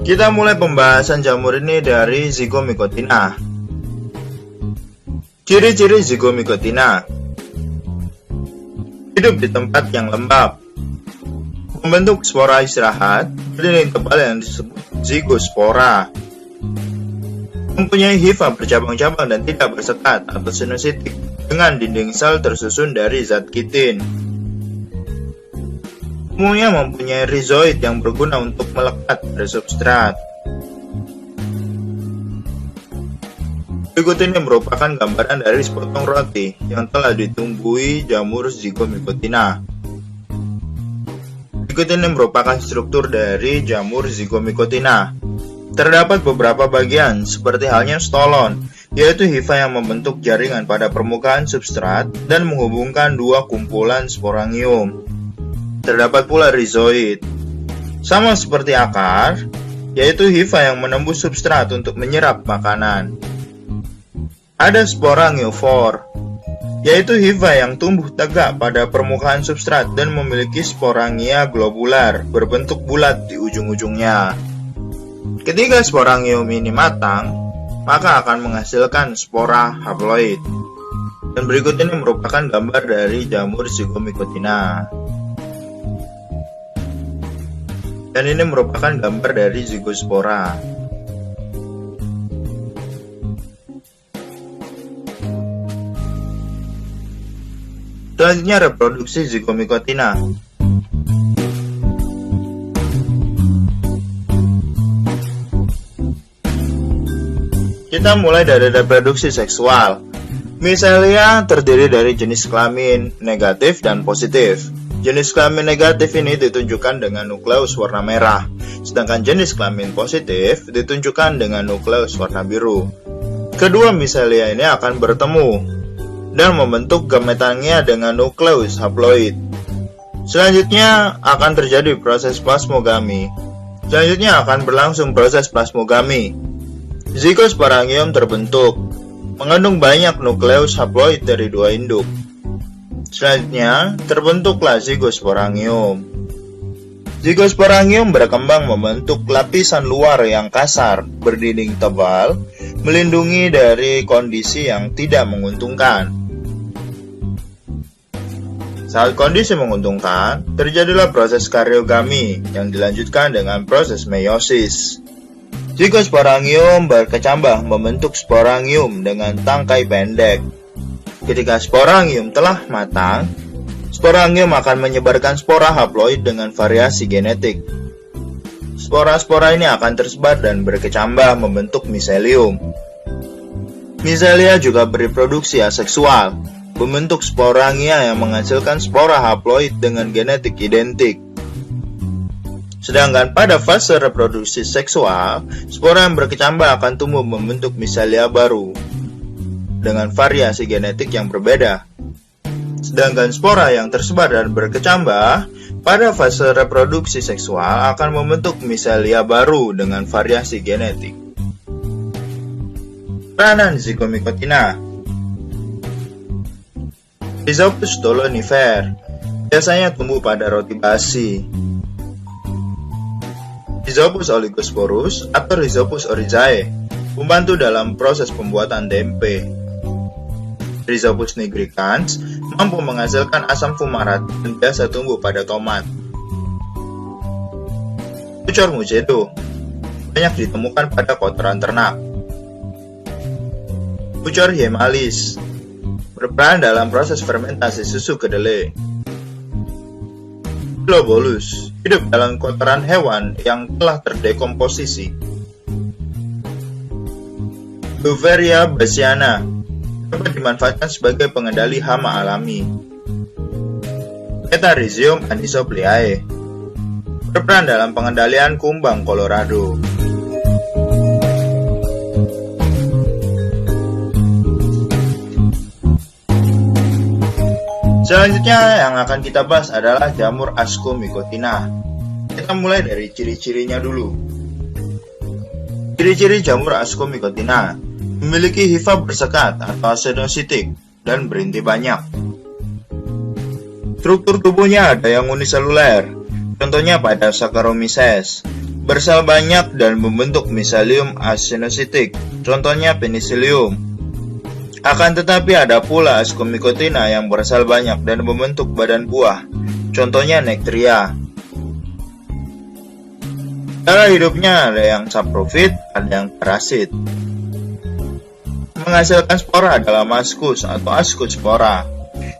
Kita mulai pembahasan jamur ini dari Zygomicotina. Ciri-ciri Zygomicotina: hidup di tempat yang lembab, membentuk spora istirahat berdinding tebal yang disebut zygospora, mempunyai hifa bercabang-cabang dan tidak bersekat atau sinusitik dengan dinding sel tersusun dari zat kitin. Umumnya mempunyai rizoid yang berguna untuk melekat pada substrat. Berikut ini merupakan gambaran dari sepotong roti yang telah ditumbuhi jamur Zygomicotina. Berikut ini merupakan struktur dari jamur Zygomicotina. Terdapat beberapa bagian, seperti halnya stolon, yaitu hifa yang membentuk jaringan pada permukaan substrat dan menghubungkan dua kumpulan sporangium. Terdapat pula rizoid, sama seperti akar, yaitu hifa yang menembus substrat untuk menyerap makanan. Ada sporangiofor, yaitu hifa yang tumbuh tegak pada permukaan substrat dan memiliki sporangia globular berbentuk bulat di ujung-ujungnya. Ketika sporangium ini matang, maka akan menghasilkan spora haploid. Dan berikut ini merupakan gambar dari jamur Zygomicotina. Dan ini merupakan gambar dari zygospora. Selanjutnya reproduksi Zygomicotina. Kita mulai dari reproduksi seksual. Misalnya terdiri dari jenis kelamin negatif dan positif. Jenis kelamin negatif ini ditunjukkan dengan nukleus warna merah, sedangkan jenis kelamin positif ditunjukkan dengan nukleus warna biru. Kedua misalia ini akan bertemu dan membentuk gametannya dengan nukleus haploid. Selanjutnya akan terjadi proses plasmogami. Selanjutnya akan berlangsung proses plasmogami. Zygosporangium terbentuk, mengandung banyak nukleus haploid dari dua induk. Selanjutnya, terbentuklah zygosporangium. Zygosporangium berkembang membentuk lapisan luar yang kasar, berdinding tebal, melindungi dari kondisi yang tidak menguntungkan. Saat kondisi menguntungkan, terjadilah proses karyogami yang dilanjutkan dengan proses meiosis. Zygosporangium berkecambah membentuk sporangium dengan tangkai pendek. Ketika sporangium telah matang, sporangium akan menyebarkan spora haploid dengan variasi genetik. Spora-spora ini akan tersebar dan berkecambah membentuk miselium. Miselia juga bereproduksi aseksual, membentuk sporangia yang menghasilkan spora haploid dengan genetik identik. Sedangkan pada fase reproduksi seksual, spora yang berkecambah akan tumbuh membentuk miselia baru dengan variasi genetik yang berbeda. Sedangkan spora yang tersebar dan berkecambah pada fase reproduksi seksual akan membentuk miselia baru dengan variasi genetik. Peranan Zygomicotina. Rhizopus stolonifer biasanya tumbuh pada roti basi. Rhizopus oligosporus atau Rhizopus oryzae membantu dalam proses pembuatan tempe. Rhizopus nigricans mampu menghasilkan asam fumarat dan biasa tumbuh pada tomat. Pucor mucedo banyak ditemukan pada kotoran ternak. Pucor hiemalis berperan dalam proses fermentasi susu kedelai. Globolus hidup dalam kotoran hewan yang telah terdekomposisi. Beauveria bassiana dapat dimanfaatkan sebagai pengendali hama alami. Metarhizium anisopliae berperan dalam pengendalian kumbang Colorado. Selanjutnya yang akan kita bahas adalah jamur Ascomycotina. Kita mulai dari ciri-cirinya dulu. Ciri-ciri jamur Ascomycotina: memiliki hifa bersekat atau asenositik dan berinti banyak. Struktur tubuhnya ada yang uniseluler, contohnya pada Saccharomyces. bersel banyak dan membentuk miselium acinositik, contohnya penicillium. Akan tetapi ada pula Ascomycotina yang bersel banyak dan membentuk badan buah, contohnya Nectria. Cara hidupnya ada yang saprofit, ada yang parasit. Menghasilkan spora adalah ascus atau ascospora.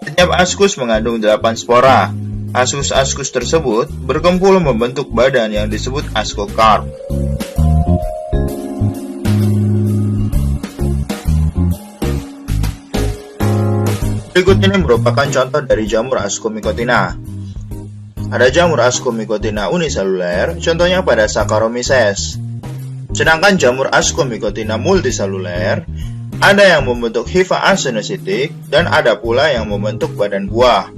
Setiap ascus mengandung 8 spora. Ascus-ascus tersebut berkumpul membentuk badan yang disebut ascocarp. Berikut ini merupakan contoh dari jamur Ascomycotina. Ada jamur Ascomycotina uniseluler, contohnya pada Saccharomyces. Sedangkan jamur Ascomycotina multiseluler, ada yang membentuk hifa acinositik dan ada pula yang membentuk badan buah.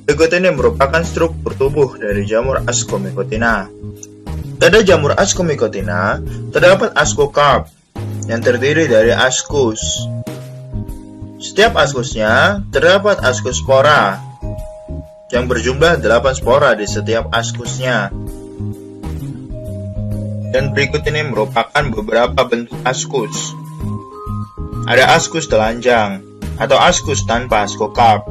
Berikut ini merupakan struktur tubuh dari jamur Ascomycotina. Pada jamur Ascomycotina, terdapat ascocarp yang terdiri dari ascus. Setiap ascusnya terdapat ascospora yang berjumlah 8 spora di setiap ascusnya. Dan berikut ini merupakan beberapa bentuk ascus. Ada ascus telanjang atau ascus tanpa ascocarp.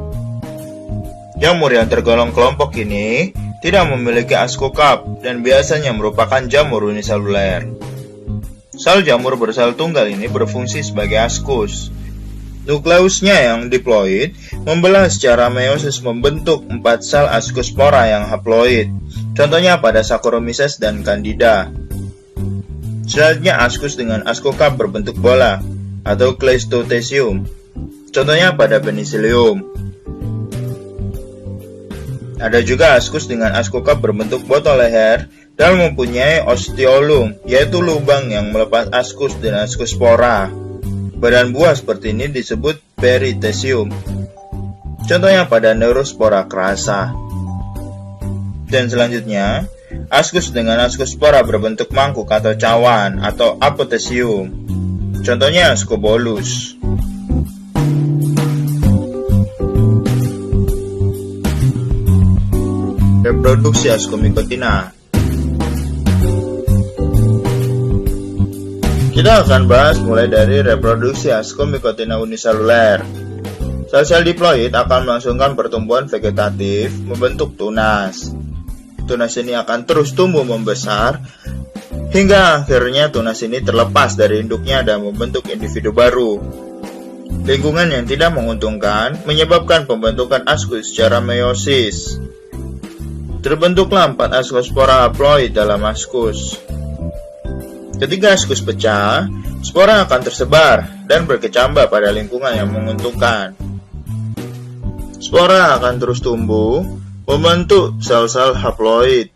Jamur yang tergolong kelompok ini tidak memiliki ascocarp dan biasanya merupakan jamur uniseluler. Sel jamur bersel tunggal ini berfungsi sebagai ascus. Nukleusnya yang diploid membelah secara meiosis membentuk 4 sel ascospora yang haploid, contohnya pada Saccharomyces dan Candida. Selanjutnya ascus dengan ascocarp berbentuk bola atau Cleistocesium, contohnya pada Penicillium. Ada juga ascus dengan ascocarp berbentuk botol leher dan mempunyai osteolum, yaitu lubang yang melepas ascus dan ascospora. Badan buah seperti ini disebut Perithecium, contohnya pada Neurospora crassa. Dan selanjutnya, ascus dengan ascospora berbentuk mangkuk atau cawan atau Apothecium, contohnya Ascobolus. Reproduksi Ascomycotina. Kita akan bahas mulai dari reproduksi Ascomycotina uniseluler. Sel-sel diploid akan melangsungkan pertumbuhan vegetatif membentuk tunas. Tunas ini akan terus tumbuh membesar hingga akhirnya tunas ini terlepas dari induknya dan membentuk individu baru. Lingkungan yang tidak menguntungkan menyebabkan pembentukan ascus secara meiosis. Terbentuklah 4 ascospora haploid dalam ascus. Ketika ascus pecah, spora akan tersebar dan berkecambah pada lingkungan yang menguntungkan. Spora akan terus tumbuh, membentuk sel-sel haploid.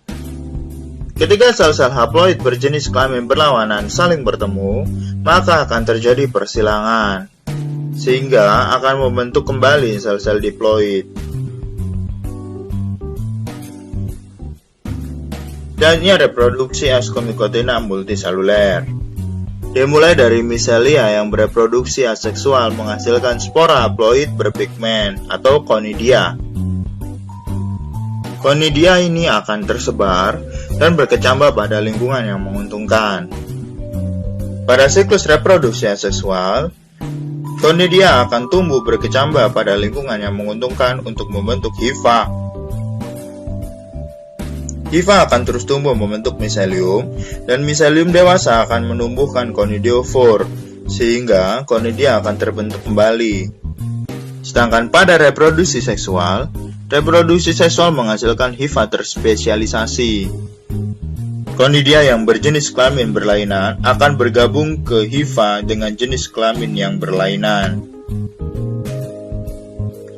Ketika sel-sel haploid berjenis kelamin berlawanan saling bertemu, maka akan terjadi persilangan, sehingga akan membentuk kembali sel-sel diploid. Dan ini reproduksi Ascomycotina multiseluler. Dimulai dari micelia yang bereproduksi aseksual menghasilkan spora haploid berpigmen atau conidia. Conidia ini akan tersebar dan berkecambah pada lingkungan yang menguntungkan. Pada siklus reproduksi aseksual, conidia akan tumbuh berkecambah pada lingkungan yang menguntungkan untuk membentuk hifa. Hifa akan terus tumbuh membentuk miselium, dan miselium dewasa akan menumbuhkan conidiofor, sehingga conidia akan terbentuk kembali. Sedangkan pada reproduksi seksual menghasilkan hifa terspesialisasi. Conidia yang berjenis kelamin berlainan akan bergabung ke hifa dengan jenis kelamin yang berlainan.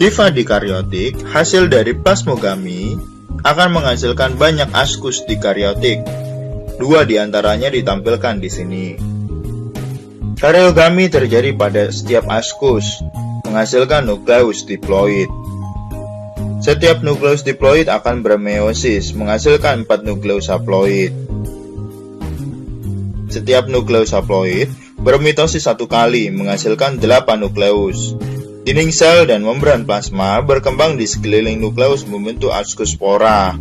Hifa dikaryotik hasil dari plasmogami akan menghasilkan banyak ascus dikaryotik. 2 diantaranya ditampilkan di sini. Karyogami terjadi pada setiap ascus, menghasilkan nukleus diploid. Setiap nukleus diploid akan bermeiosis, menghasilkan 4 nukleus haploid. Setiap nukleus haploid bermitosis 1 kali, menghasilkan 8 nukleus. Dinding sel dan membran plasma berkembang di sekeliling nukleus membentuk ascospora.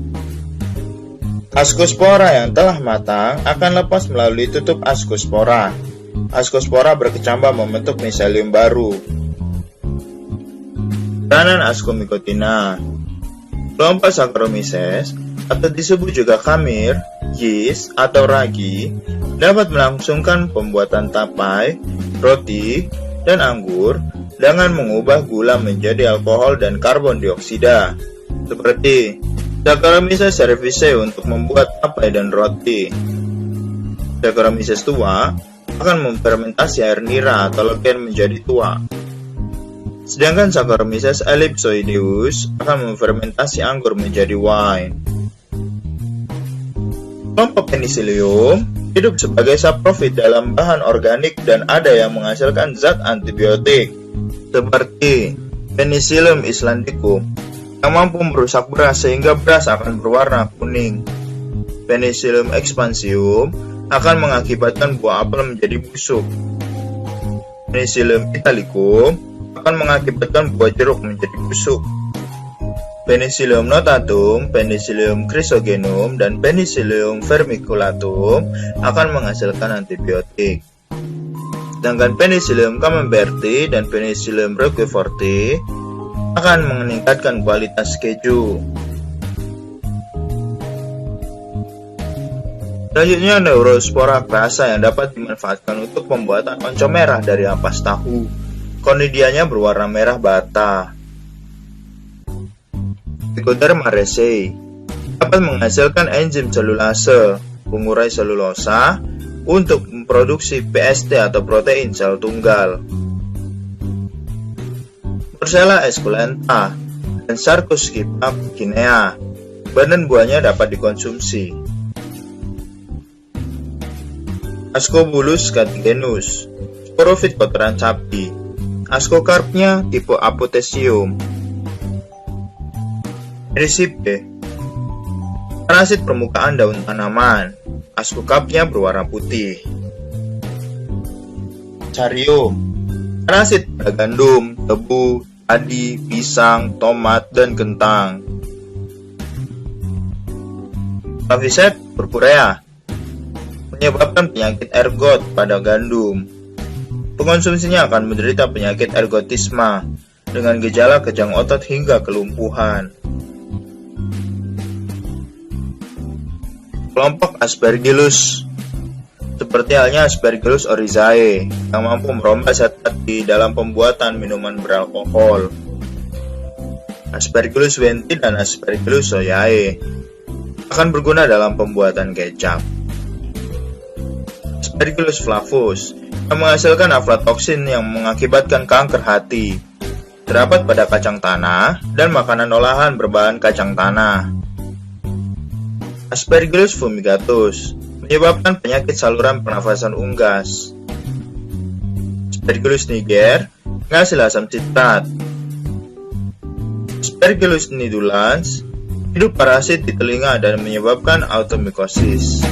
Ascospora yang telah matang akan lepas melalui tutup ascospora. Ascospora berkecambah membentuk miselium baru. Peranan Ascomycotina. Kelompok Saccharomyces, atau disebut juga khamir, yeast, atau ragi, dapat melangsungkan pembuatan tapai, roti, dan anggur dengan mengubah gula menjadi alkohol dan karbon dioksida, seperti Saccharomyces cerevisiae untuk membuat tapai dan roti. Saccharomyces tua akan memfermentasi air nira atau legen menjadi tua. Sedangkan Saccharomyces ellipsoideus akan memfermentasi anggur menjadi wine. Kelompok Penicillium hidup sebagai saprofit dalam bahan organik dan ada yang menghasilkan zat antibiotik, seperti Penicillium islandicum yang mampu merusak beras sehingga beras akan berwarna kuning. Penicillium expansium akan mengakibatkan buah apel menjadi busuk. Penicillium italicum akan mengakibatkan buah jeruk menjadi busuk. Penicillium notatum, Penicillium chrysogenum, dan Penicillium vermiculatum akan menghasilkan antibiotik. Sedangkan Penicillium camemberti dan Penicillium roqueforti akan meningkatkan kualitas keju. Selanjutnya, Neurospora crassa yang dapat dimanfaatkan untuk pembuatan oncom merah dari ampas tahu. Konidianya berwarna merah bata. Trichoderma raceae dapat menghasilkan enzim selulase, pengurai selulosa, untuk memproduksi PST atau protein sel tunggal. Porcella esculenta dan Sarcoschia guinea. Badan buahnya dapat dikonsumsi. Ascobulus catigenus, sporofit kotoran sapi. Ascocarpnya tipe Apothecium. Recipe, parasit permukaan daun tanaman. Ascocarpnya berwarna putih. Carium, parasit pada gandum, tebu, padi, pisang, tomat, dan kentang. Flaviceps purpurea menyebabkan penyakit ergot pada gandum. Pengonsumsinya akan menderita penyakit ergotisme dengan gejala kejang otot hingga kelumpuhan. Kelompok Aspergillus, seperti halnya Aspergillus oryzae yang mampu merombak zat di dalam pembuatan minuman beralkohol. Aspergillus venti dan Aspergillus soyae akan berguna dalam pembuatan kecap. Aspergillus flavus yang menghasilkan aflatoksin yang mengakibatkan kanker hati, terdapat pada kacang tanah dan makanan olahan berbahan kacang tanah. Aspergillus fumigatus menyebabkan penyakit saluran pernafasan unggas. Aspergillus niger menghasil asam citrat. Aspergillus nidulans hidup parasit di telinga dan menyebabkan automycosis.